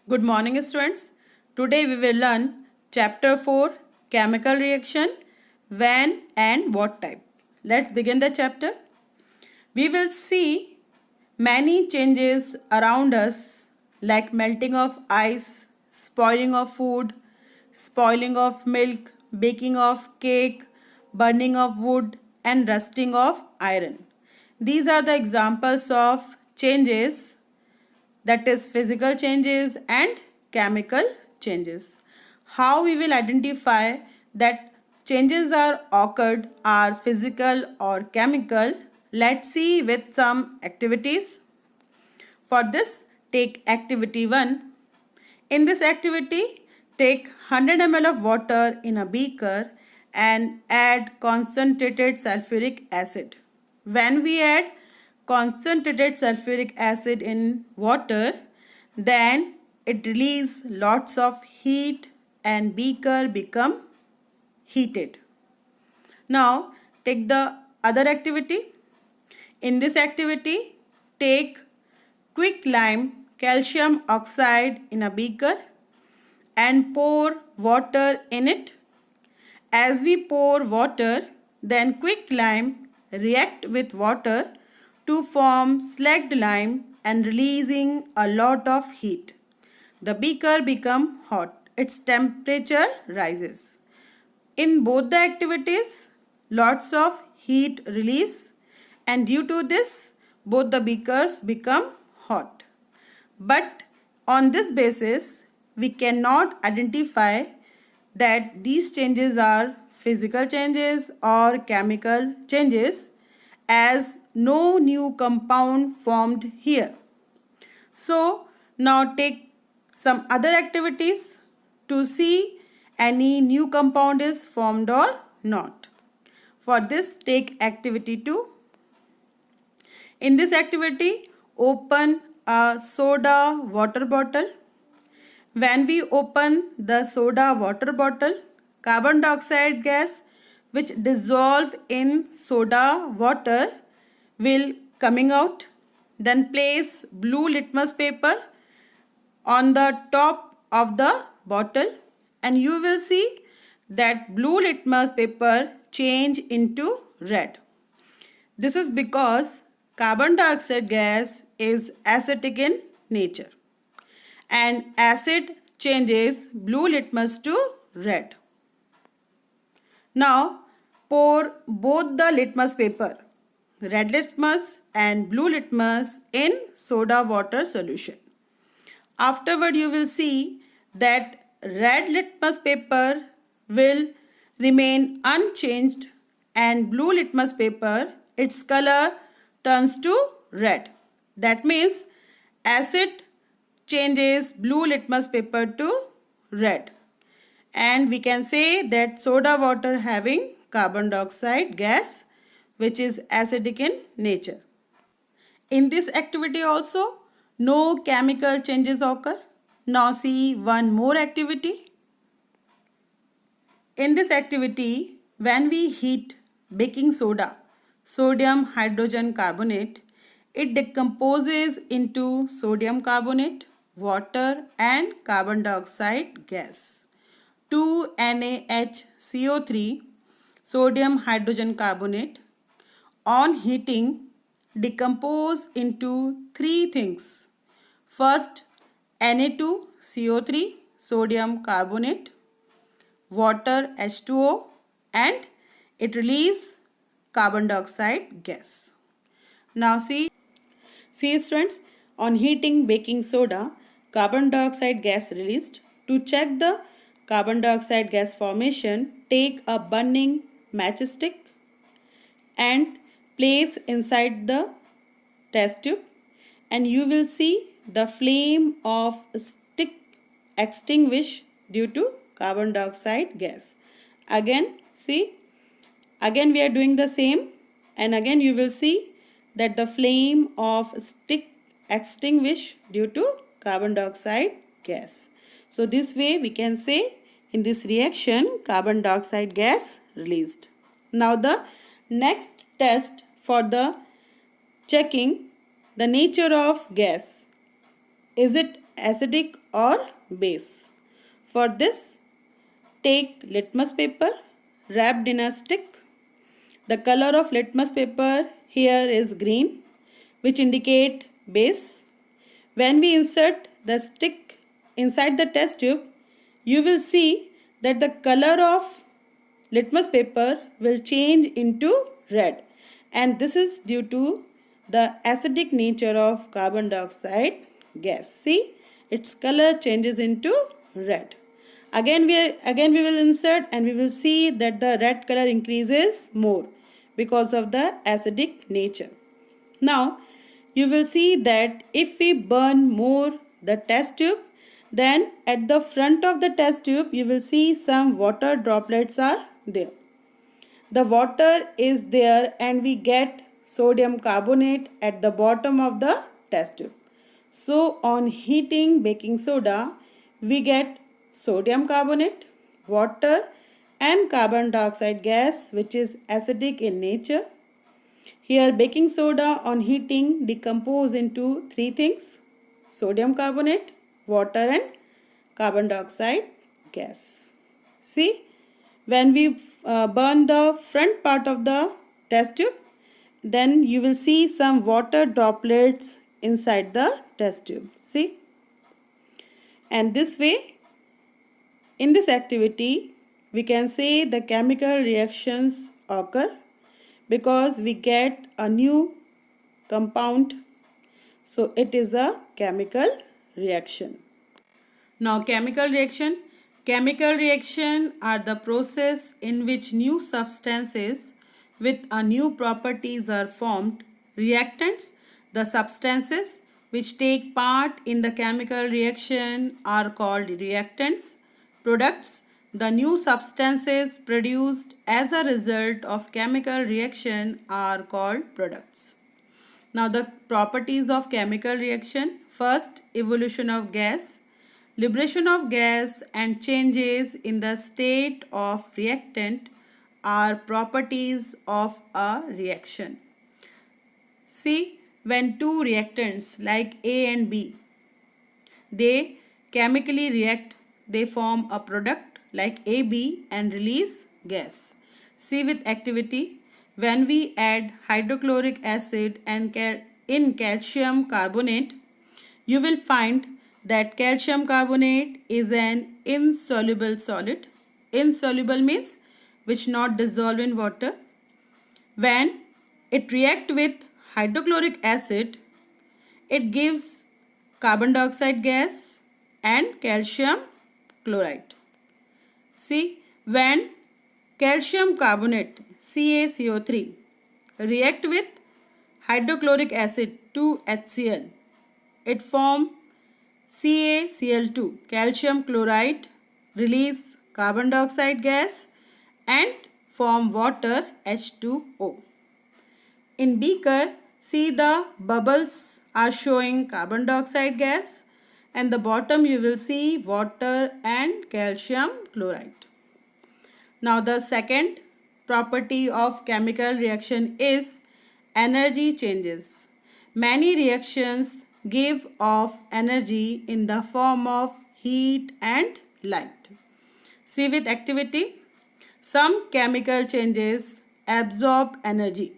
Good morning, students. Today we will learn chapter 4 chemical reaction, when and what type. Let's begin the chapter. We will see many changes around us like melting of ice, spoiling of food, spoiling of milk, baking of cake, burning of wood and rusting of iron. These are the examples of changes, that is physical changes and chemical changes. How we will identify that changes are physical or chemical? Let's see with some activities. For this, take activity 1. In this activity, take 100 ml of water in a beaker and add concentrated sulfuric acid. When we add concentrated sulfuric acid in water, then it releases lots of heat and beaker become heated. Now take the other activity. In this activity, take quicklime calcium oxide in a beaker and pour water in it. As we pour water, then quicklime react with water to form slacked lime and releasing a lot of heat. The beaker become hot. Its temperature rises. In both the activities, lots of heat release, and due to this, both the beakers become hot. But on this basis, we cannot identify that these changes are physical changes or chemical changes, as no new compound formed here. So now take some other activities to see any new compound is formed or not. For this, take activity 2. In this activity, open a soda water bottle. When we open the soda water bottle, carbon dioxide gas which dissolve in soda water will coming out. Then place blue litmus paper on the top of the bottle and you will see that blue litmus paper change into red. This is because carbon dioxide gas is acidic in nature and acid changes blue litmus to red. Now pour both the litmus paper, red litmus and blue litmus, in soda water solution. Afterward you will see that red litmus paper will remain unchanged and blue litmus paper, its color turns to red. That means acid changes blue litmus paper to red, and we can say that soda water having carbon dioxide gas which is acidic in nature. In this activity also no chemical changes occur. Now see one more activity. In this activity, when we heat baking soda, sodium hydrogen carbonate, it decomposes into sodium carbonate, water and carbon dioxide gas. 2NaHCO3, sodium hydrogen carbonate, on heating decompose into three things. First, Na2CO3, sodium carbonate, water H2O, and it release carbon dioxide gas. Now see students, on heating baking soda, carbon dioxide gas released. To check the carbon dioxide gas formation, take a burning matchstick and place inside the test tube and you will see the flame of stick extinguish due to carbon dioxide gas. Again see, again we are doing the same and again you will see that the flame of stick extinguish due to carbon dioxide gas. So this way we can say in this reaction carbon dioxide gas released. Now the next test for the checking the nature of gas. Is it acidic or base. For this, take litmus paper wrapped in a stick. The color of litmus paper here is green, which indicate base. When we insert the stick inside the test tube, you will see that the color of litmus paper will change into red, and this is due to the acidic nature of carbon dioxide gas. See, its color changes into red. Again we will insert and we will see that the red color increases more because of the acidic nature. Now you will see that if we burn more the test tube, then at the front of the test tube you will see some water droplets are there. The water is there and we get sodium carbonate at the bottom of the test tube. So on heating baking soda, we get sodium carbonate, water and carbon dioxide gas, which is acidic in nature. Here baking soda on heating decompose into three things: sodium carbonate, water and carbon dioxide gas. See, when we burn the front part of the test tube, then you will see some water droplets inside the test tube. See, and this way, in this activity, we can say the chemical reactions occur because we get a new compound. So it is a chemical reaction. Now chemical reaction. Chemical reaction are the process in which new substances with a new properties are formed. Reactants, the substances which take part in the chemical reaction, are called reactants. Products, the new substances produced as a result of chemical reaction, are called products. Now the properties of chemical reaction. First, evolution of gas. Liberation of gas and changes in the state of reactant are properties of a reaction. See, when two reactants like A and B, they chemically react, they form a product like AB and release gas. See, with activity, when we add hydrochloric acid and in calcium carbonate, you will find that calcium carbonate is an insoluble solid. Insoluble means which not dissolve in water. When it react with hydrochloric acid, it gives carbon dioxide gas and calcium chloride. See, when calcium carbonate CaCO3 react with hydrochloric acid 2HCl, it form CaCl2, calcium chloride, release carbon dioxide gas and form water H2O. In beaker, see the bubbles are showing carbon dioxide gas, and the bottom you will see water and calcium chloride. Now the second property of chemical reaction is energy changes. Many reactions give off energy in the form of heat and light. See, with activity, some chemical changes absorb energy.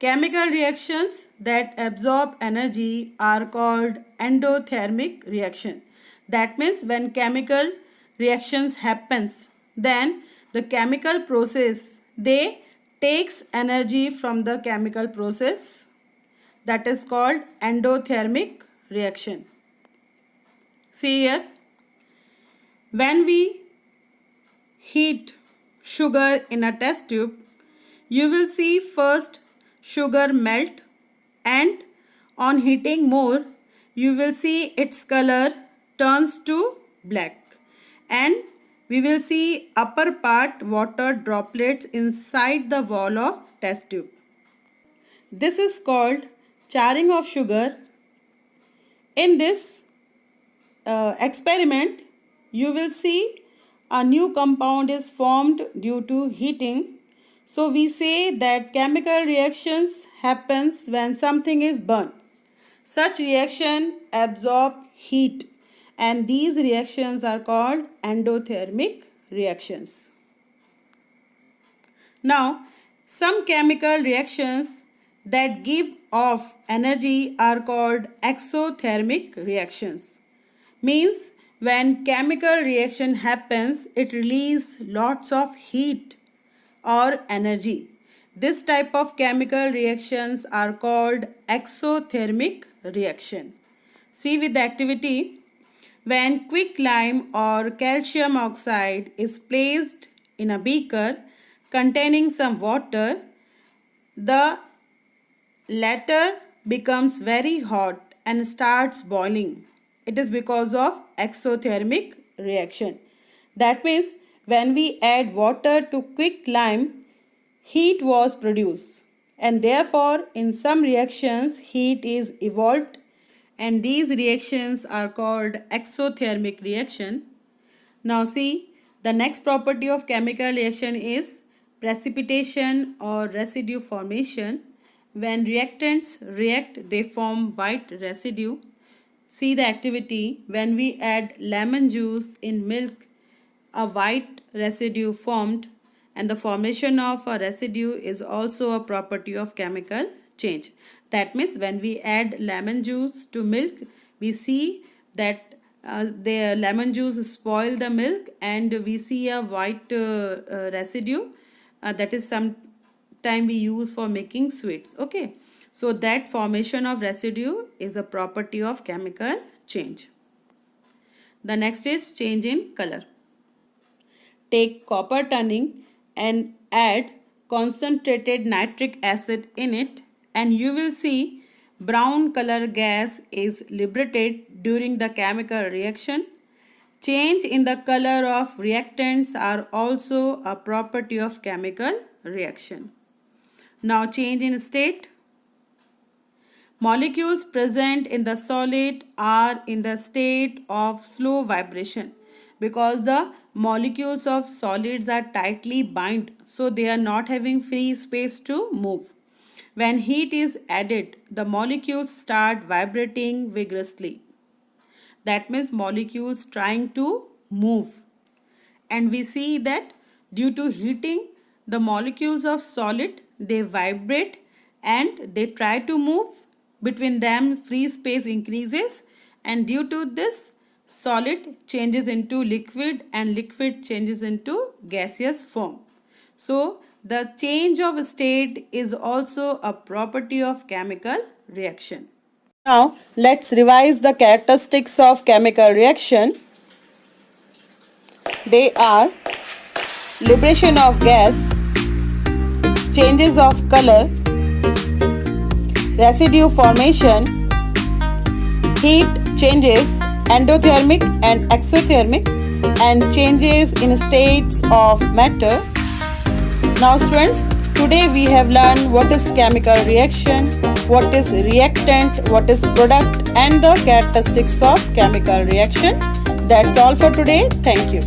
Chemical reactions that absorb energy are called endothermic reaction. That means when chemical reactions happens, then the chemical process, they takes energy from the chemical process. That is called endothermic reaction. See here, when we heat sugar in a test tube, you will see first sugar melt, and on heating more, you will see its color turns to black, and we will see upper part water droplets inside the wall of test tube. This is called charring of sugar. In this experiment, you will see a new compound is formed due to heating. So we say that chemical reactions happens when something is burnt. Such reaction absorb heat and these reactions are called endothermic reactions. Now, some chemical reactions that give off energy are called exothermic reactions. Means when chemical reaction happens, it releases lots of heat or energy. This type of chemical reactions are called exothermic reaction. See with the activity, when quicklime or calcium oxide is placed in a beaker containing some water, the latter becomes very hot and starts boiling. It is because of exothermic reaction. That means when we add water to quicklime, heat was produced, and therefore in some reactions heat is evolved, and these reactions are called exothermic reaction. Now see, the next property of chemical reaction is precipitation or residue formation. When reactants react, they form white residue. See the activity, when we add lemon juice in milk, a white residue formed, and the formation of a residue is also a property of chemical change. That means when we add lemon juice to milk, we see that the lemon juice spoil the milk and we see a white residue that is sometime we use for making sweets. Okay, so that formation of residue is a property of chemical change. The next is change in color. Take copper turning and add concentrated nitric acid in it, and you will see brown color gas is liberated during the chemical reaction. Change in the color of reactants are also a property of chemical reaction. Now change in state. Molecules present in the solid are in the state of slow vibration because the molecules of solids are tightly bound, so they are not having free space to move. When heat is added, the molecules start vibrating vigorously. That means molecules trying to move. And we see that due to heating, the molecules of solid, they vibrate and they try to move. Between them, free space increases, and due to this, solid changes into liquid and liquid changes into gaseous form. So, the change of state is also a property of chemical reaction. Now, let's revise the characteristics of chemical reaction. They are liberation of gas, changes of color, residue formation, heat changes, endothermic and exothermic, and changes in states of matter. Now students, today we have learned what is chemical reaction, what is reactant, what is product, and the characteristics of chemical reaction. That's all for today. Thank you.